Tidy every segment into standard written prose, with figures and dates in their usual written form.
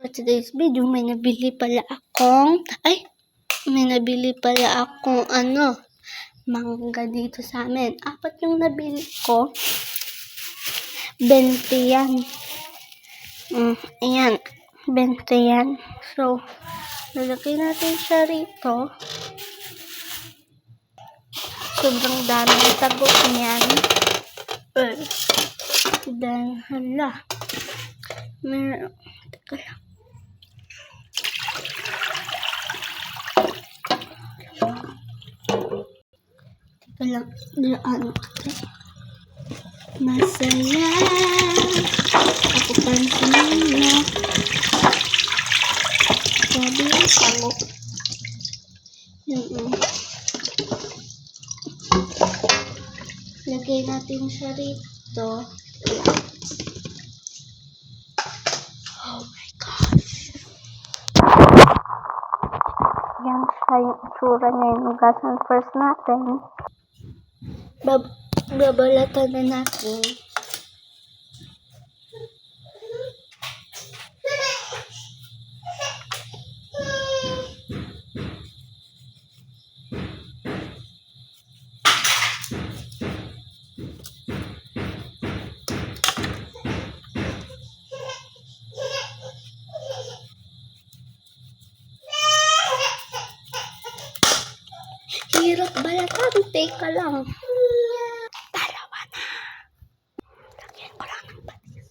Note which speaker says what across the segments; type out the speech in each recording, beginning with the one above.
Speaker 1: At today's video, may nabili pala akong mangga dito sa amin. 4 yung nabili ko. 20 yan. Ayan. 20 yan. So, lalagay natin siya rito. Sobrang daming tagok niyan. Then, hala. Teka lang. Masaya ako pansin mo. Sabi ang tagok. Lagay natin siya rito. Oh my gosh. Yan siya yung itsura niya. Hugasan first natin. Babalatan na natin. Hirap balatan. Teka lang. Dalawa na. Lagyan ko lang ng patis.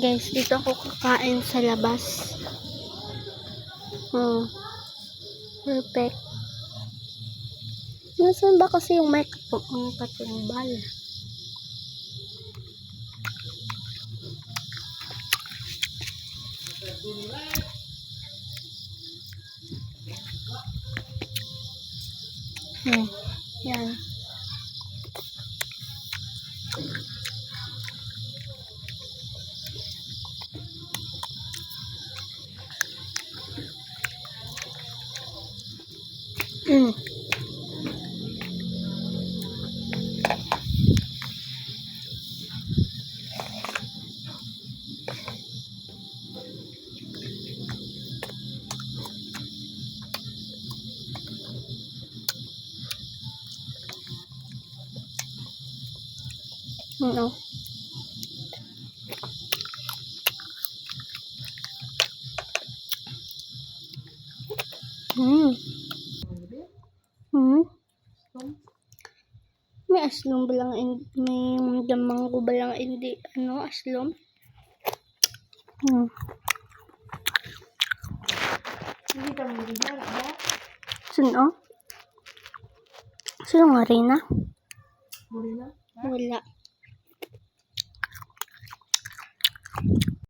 Speaker 1: Guys, dito ako kakain sa labas. Perfect. Nasaan ba kasi yung mic po? Ang katumbal. Yan. Ano? May aslom ba lang, may damang ko ba lang, hindi, aslom?
Speaker 2: Hindi ka mo bigyan, ba?
Speaker 1: Sino nga rin na?
Speaker 2: Muli na?
Speaker 1: Wala.